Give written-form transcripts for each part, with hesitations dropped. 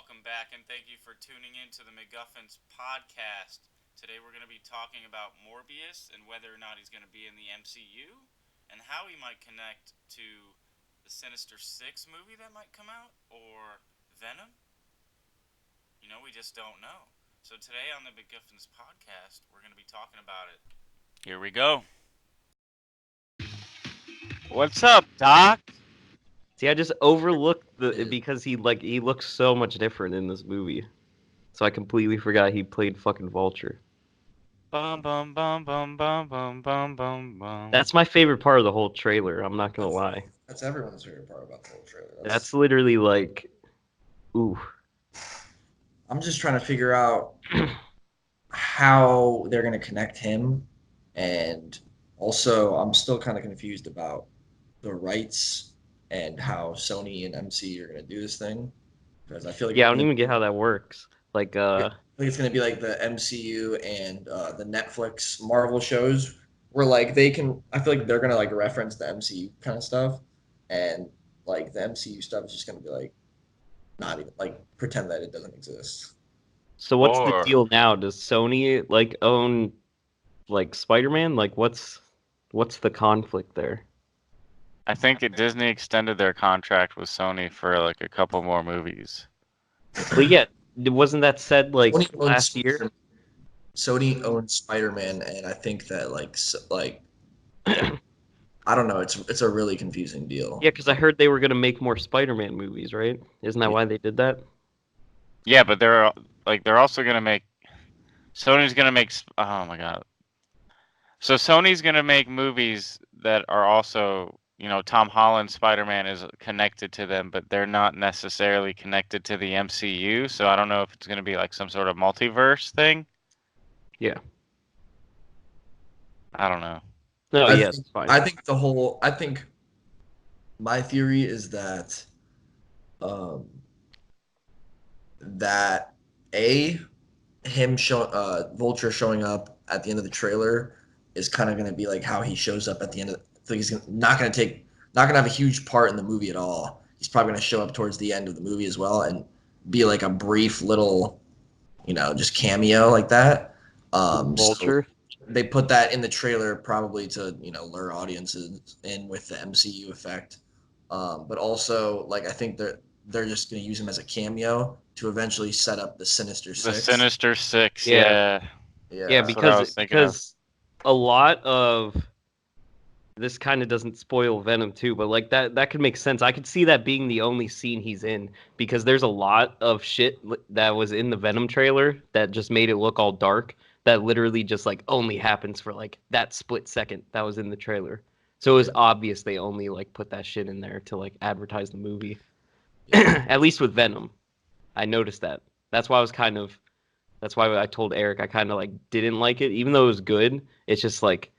Welcome back, and thank you for tuning in to the McGuffins podcast. Today we're going to be talking about Morbius and whether or not he's going to be in the MCU, and how he might connect to the Sinister Six movie that might come out, or Venom. We just don't know. So today on the McGuffins podcast, we're going to be talking about it. Here we go. What's up, Doc? See, I just overlooked because he looks so much different in this movie. So I completely forgot he played fucking Vulture. Bum bum bum bum bum bum bum bum bum. That's my favorite part of the whole trailer, I'm not gonna lie. That's everyone's favorite part about the whole trailer. That's literally like, ooh. I'm just trying to figure out how they're going to connect him, and also I'm still kind of confused about the rights and how Sony and MC are going to do this thing, because I feel like I don't even get how that works. I think it's going to be like the MCU and the Netflix Marvel shows, where like they can. I feel like they're going to like reference the MCU kind of stuff, and like the MCU stuff is just going to be like not even like pretend that it doesn't exist. So what's the deal now? Does Sony like own like Spider-Man? Like what's the conflict there? I think Disney extended their contract with Sony for like a couple more movies. But yeah, wasn't that said like last year? Sony owns Spider-Man, and I think that like I don't know. It's a really confusing deal. Yeah, because I heard they were gonna make more Spider-Man movies, right? Isn't that why they did that? Yeah, but they're also gonna make. Sony's gonna make. Oh my god. So Sony's gonna make movies that are also, Tom Holland Spider-Man is connected to them, but they're not necessarily connected to the MCU. So I don't know if it's gonna be like some sort of multiverse thing. Yeah. I don't know. No, it's fine. I think my theory is that that Vulture showing up at the end of the trailer is kind of going to be like how he shows up at the end of so he's not going to have a huge part in the movie at all. He's probably going to show up towards the end of the movie as well and be like a brief little just cameo like that. Vulture. So they put that in the trailer probably to lure audiences in with the MCU effect, but also like I think they're just going to use him as a cameo to eventually set up the Sinister Six. The Sinister Six, yeah, because a lot of this kind of doesn't spoil Venom too, but like that could make sense. I could see that being the only scene he's in, because there's a lot of shit that was in the Venom trailer that just made it look all dark, that literally just like only happens for like that split second that was in the trailer. So it was obvious they only like put that shit in there to like advertise the movie. At least with Venom. I noticed that. That's why I told Eric I kind of like didn't like it, even though it was good. It's just like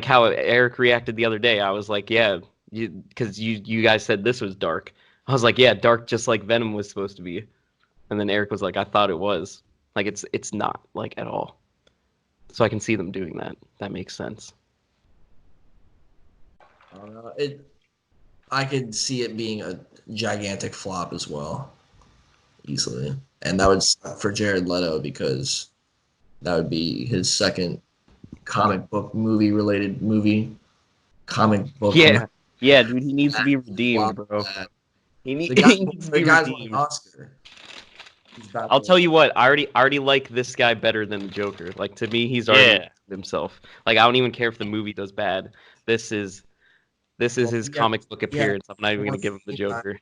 how Eric reacted the other day. I was like, yeah, because you guys said this was dark. I was like, yeah, dark just like Venom was supposed to be. And then Eric was like, I thought it was. Like it's not like at all. So I can see them doing that. That makes sense. I could see it being a gigantic flop as well, easily, and that would suck for Jared Leto because that would be his second comic book movie related movie. Comic book. Yeah, dude, he needs to be redeemed, bro. He needs to be redeemed. Oscar. I'll tell you what, I already like this guy better than the Joker. Like to me, he's already himself. Like I don't even care if the movie does bad. This is his comic book appearance. I'm not even gonna give him the Joker.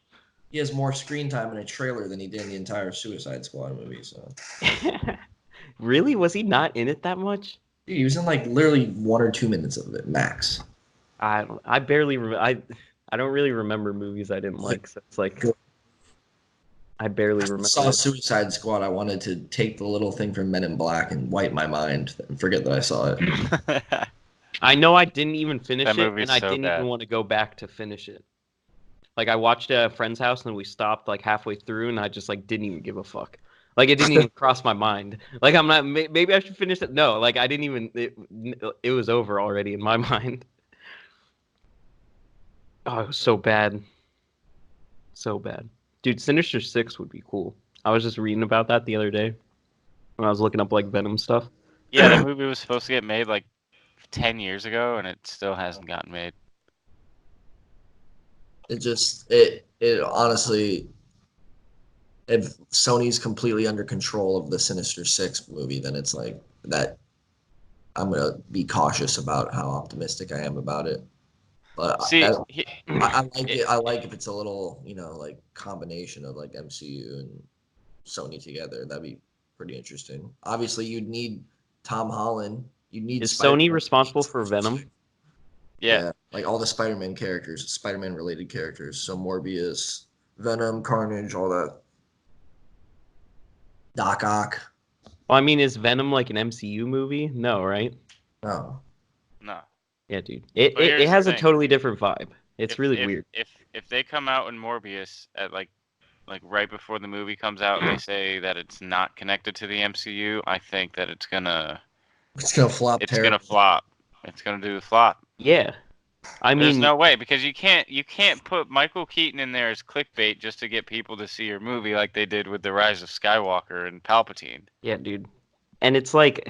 He has more screen time in a trailer than he did in the entire Suicide Squad movie. So, really, was he not in it that much? Dude, he was in like literally 1 or 2 minutes of it max. I don't really remember movies I didn't like. So it's like I barely remember. I saw Suicide Squad. I wanted to take the little thing from Men in Black and wipe my mind and forget that I saw it. I know I didn't even finish it, and I didn't even want to go back to finish it. Like I watched it at a friend's house, and we stopped like halfway through, and I just like didn't even give a fuck. Like it didn't even cross my mind. Like I'm not. Maybe I should finish it. No, like I didn't even. It was over already in my mind. Oh, it was so bad. So bad. Dude, Sinister Six would be cool. I was just reading about that the other day when I was looking up like Venom stuff. Yeah, that movie was supposed to get made like 10 years ago, and it still hasn't gotten made. It honestly, if Sony's completely under control of the Sinister Six movie, then it's like that. I'm gonna be cautious about how optimistic I am about it. But See, I like it. I like if it's a little, like combination of like MCU and Sony together. That'd be pretty interesting. Obviously, you'd need Tom Holland. You'd need Is Spider-Man. Sony responsible for Venom? yeah. Like all the Spider-Man characters, Spider-Man related characters. So Morbius, Venom, Carnage, all that. Doc Ock. Well, I mean, is Venom like an MCU movie? No, right? No. No. Yeah, dude. But It here's has the a thing. totally different vibe. It's really if, weird. If they come out in Morbius at like right before the movie comes out and they say that it's not connected to the MCU, I think that it's gonna flop. It's gonna flop. It's gonna do the flop. Yeah. There's no way, because you can't put Michael Keaton in there as clickbait just to get people to see your movie like they did with The Rise of Skywalker and Palpatine. Yeah, dude. And it's like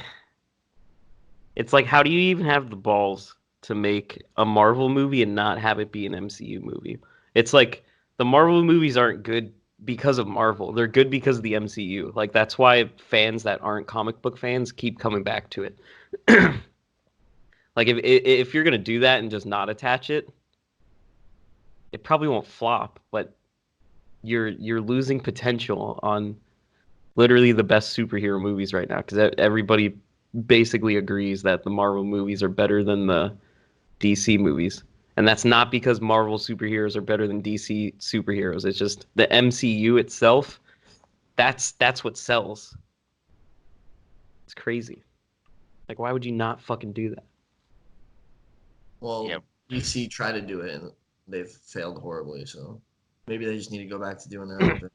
how do you even have the balls to make a Marvel movie and not have it be an MCU movie? It's like the Marvel movies aren't good because of Marvel. They're good because of the MCU. Like that's why fans that aren't comic book fans keep coming back to it. Like if you're gonna do that and just not attach it, it probably won't flop. But you're losing potential on literally the best superhero movies right now because everybody basically agrees that the Marvel movies are better than the DC movies. And that's not because Marvel superheroes are better than DC superheroes. It's just the MCU itself. That's what sells. It's crazy. Like, why would you not fucking do that? Well, Yep. DC tried to do it and they've failed horribly. So maybe they just need to go back to doing their own thing.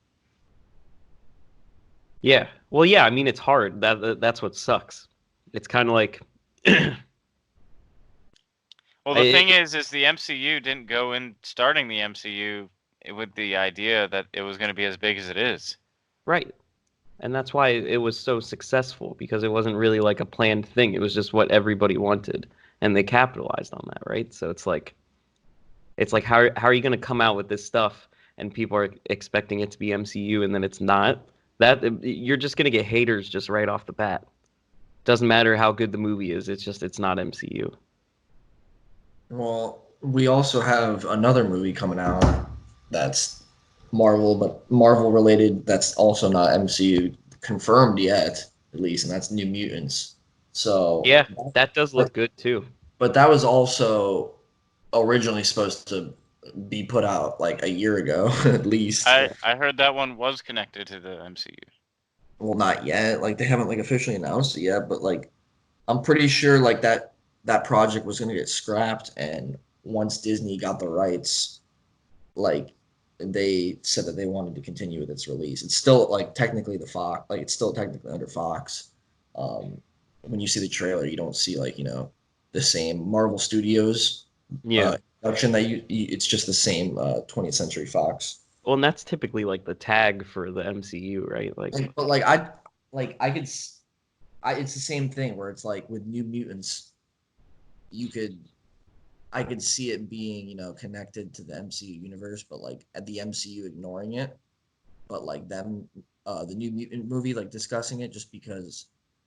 Yeah. Well, yeah. I mean, it's hard. That's what sucks. It's kind of like. Well, the thing is the MCU didn't go in starting the MCU with the idea that it was going to be as big as it is. Right. And that's why it was so successful, because it wasn't really like a planned thing. It was just what everybody wanted, and they capitalized on that, right? So it's like how are you going to come out with this stuff and people are expecting it to be MCU and then it's not? That you're just going to get haters just right off the bat. Doesn't matter how good the movie is. It's not MCU. Well, we also have another movie coming out that's Marvel, but Marvel related. That's also not MCU confirmed yet, at least, and that's New Mutants. So yeah, that does look good too. But that was also originally supposed to be put out like a year ago, at least. I heard that one was connected to the MCU. Well, not yet. Like they haven't like officially announced it yet, but like I'm pretty sure like that project was going to get scrapped, and once Disney got the rights, like they said that they wanted to continue with its release. It's still like technically it's still technically under Fox. When you see the trailer, you don't see like the same Marvel Studios production that it's just the same 20th Century Fox. Well, and that's typically like the tag for the MCU, right? It's the same thing where it's like with New Mutants, I could see it being, connected to the MCU universe, but like at the MCU ignoring it, but like them, the New Mutant movie, like discussing it just because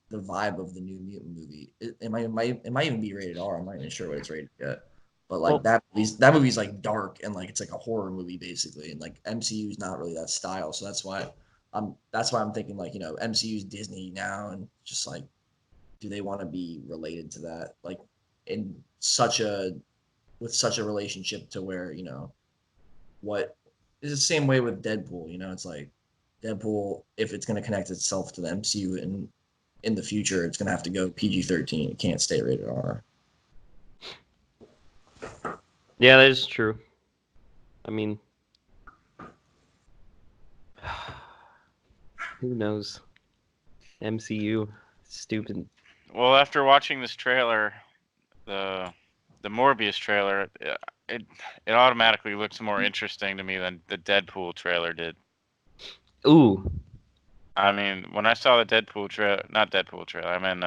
the vibe of the New Mutant movie, it might even be rated R. I'm not even sure what it's rated yet, but like that movie's like dark and like it's like a horror movie basically, and like MCU is not really that style, so that's why I'm thinking like MCU's Disney now, and just like, do they want to be related to that, like in with such a relationship to where what is the same way with Deadpool. It's like Deadpool, if it's going to connect itself to the MCU and in the future, it's going to have to go PG-13. It can't stay rated R. Yeah, that is true. I mean, who knows? MCU, stupid. Well, after watching this trailer, the Morbius trailer, it automatically looks more interesting to me than the Deadpool trailer did. Ooh. I mean, when I saw the Deadpool trailer, not Deadpool trailer, I mean,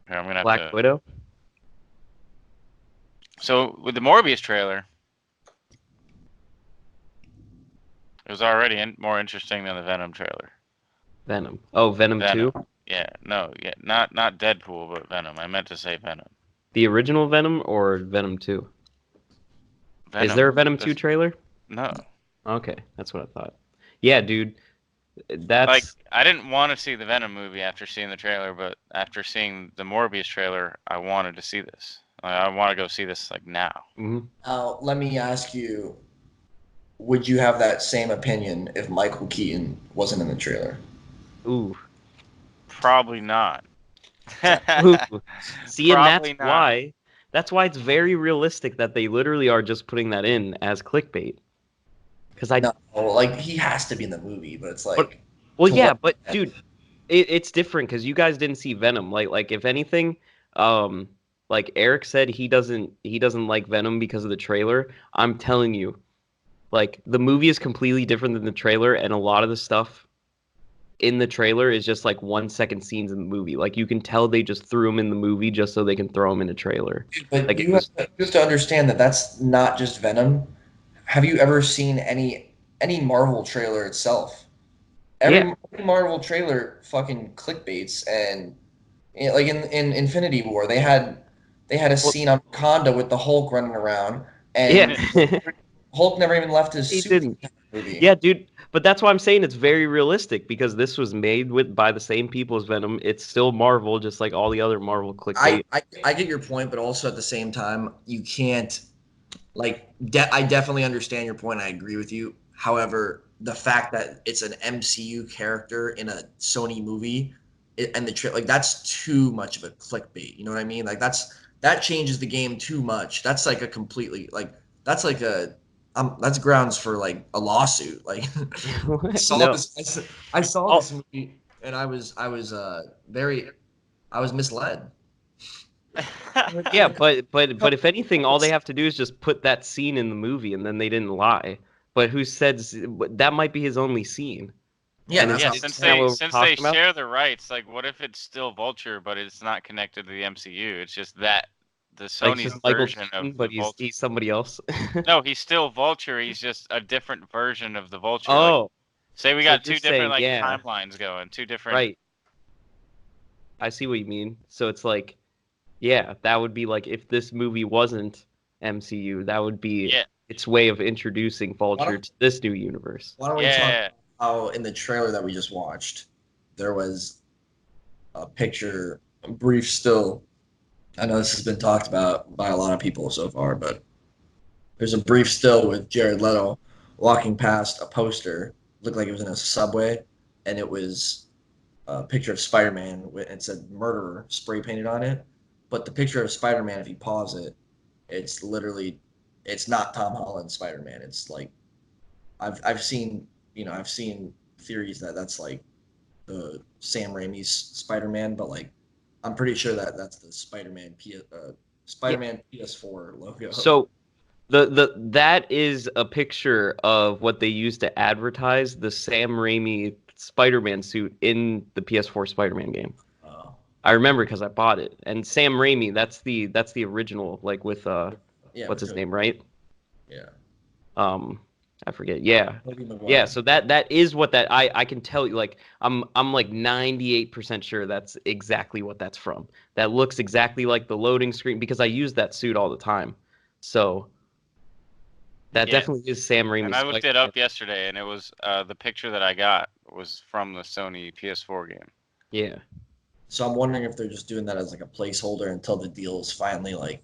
here, I'm gonna have Black Widow. So with the Morbius trailer, it was already more interesting than the Venom trailer. Venom. Oh, Venom 2? Yeah, no, yeah, not Deadpool, but Venom. I meant to say Venom. The original Venom or Venom 2? Venom. Is there a Venom 2 trailer? No. Okay, that's what I thought. Yeah, dude. That's like, I didn't want to see the Venom movie after seeing the trailer, but after seeing the Morbius trailer, I wanted to see this. I want to go see this like now. Now, let me ask you, would you have that same opinion if Michael Keaton wasn't in the trailer? Ooh. Probably not. Ooh. See, and that's why it's very realistic that they literally are just putting that in as clickbait. Because like he has to be in the movie, but it's like. But dude, it's different because you guys didn't see Venom. Like if anything, like Eric said, he doesn't like Venom because of the trailer. I'm telling you, like the movie is completely different than the trailer, and a lot of the stuff in the trailer is just like 1 second scenes in the movie. Like you can tell they just threw him in the movie just so they can throw him in a trailer. But like you have to understand that that's not just Venom. Have you ever seen any Marvel trailer itself? Every Marvel trailer fucking clickbaits, and like in Infinity War, they had a scene on Wakanda with the Hulk running around, and Hulk never even left his suit. Didn't. Yeah, dude. But that's why I'm saying it's very realistic because this was made by the same people as Venom. It's still Marvel, just like all the other Marvel clickbait. I get your point, but also at the same time, you can't like. I definitely understand your point. I agree with you. However, the fact that it's an MCU character in a Sony movie, and like that's too much of a clickbait. You know what I mean? Like that changes the game too much. That's like a completely like that's like a that's grounds for like a lawsuit. Like I saw this movie and I was misled. Yeah, but if anything, all they have to do is just put that scene in the movie, and then they didn't lie. But who says that might be his only scene? Yeah, since they share the rights, like what if it's still Vulture, but it's not connected to the MCU? It's just that the Sony's version of but he's somebody else. No, he's still Vulture. He's just a different version of the Vulture. Oh, like, say we got two different timelines going, two different. Right. I see what you mean. So it's like, yeah, that would be like if this movie wasn't MCU, that would be its way of introducing Vulture to this new universe. Why don't we talk about how in the trailer that we just watched, there was a picture, a brief still. I know this has been talked about by a lot of people so far, but there's a brief still with Jared Leto walking past a poster, looked like it was in a subway, and it was a picture of Spider-Man, and it said "murderer" spray painted on it. But the picture of Spider-Man, if you pause it, it's not Tom Holland Spider-Man. It's like I've seen theories that that's like the Sam Raimi's Spider-Man, but like I'm pretty sure that that's the Spider-Man PS4 logo. So that is a picture of what they used to advertise the Sam Raimi Spider-Man suit in the PS4 Spider-Man game. Oh. I remember because I bought it. And Sam Raimi, that's the original, like with what's his name, right? Yeah. I forget. Yeah. Yeah, so that is what that I can tell you, like I'm like 98% sure that's exactly what that's from. That looks exactly like the loading screen because I use that suit all the time. So that definitely is Sam Raimi. And I looked it up yesterday, and it was the picture that I got was from the Sony PS4 game. Yeah. So I'm wondering if they're just doing that as like a placeholder until the deal is finally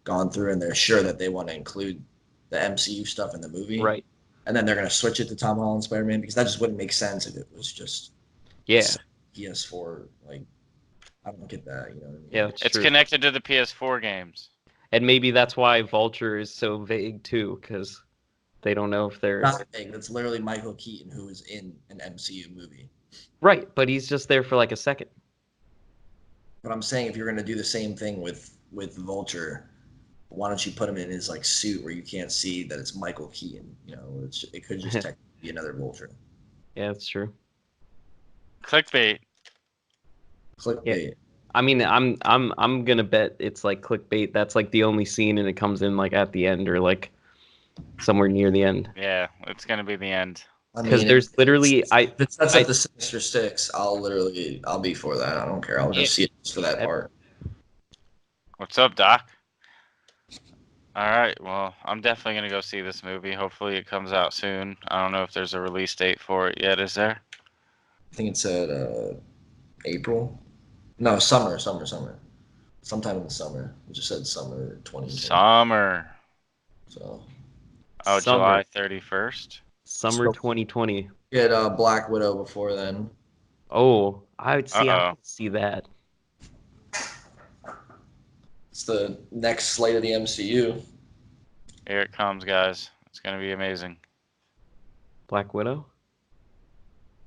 gone through and they're sure that they want to include the MCU stuff in the movie. Right. And then they're going to switch it to Tom Holland Spider-Man because that just wouldn't make sense if it was just PS4. Like, I don't get that. You know what I mean? Yeah, it's connected to the PS4 games. And maybe that's why Vulture is so vague too, because they don't know if they're not vague. That's literally Michael Keaton, who is in an MCU movie. Right, but he's just there for like a second. But I'm saying if you're going to do the same thing with Vulture, why don't you put him in his like suit where you can't see that it's Michael Keaton? You know, it could just technically be another Vulture. Yeah, that's true. Clickbait. Clickbait. Yeah. I mean, I'm gonna bet it's like clickbait. That's like the only scene, and it comes in like at the end or like somewhere near the end. Yeah, it's gonna be the end. Because there's literally if it sets up the Sinister Six, I'll be for that. I don't care. I'll go see it just for that part. What's up, Doc? All right, well, I'm definitely gonna go see this movie. Hopefully, it comes out soon. I don't know if there's a release date for it yet. Is there? I think it's at April. No, summer. Sometime in the summer. It just said summer 2020. Summer. So. Oh, July 31st. Summer 2020. Get Black Widow before then. Oh, I would see. I would see that. It's the next slate of the MCU. Here it comes, guys. It's gonna be amazing. Black Widow.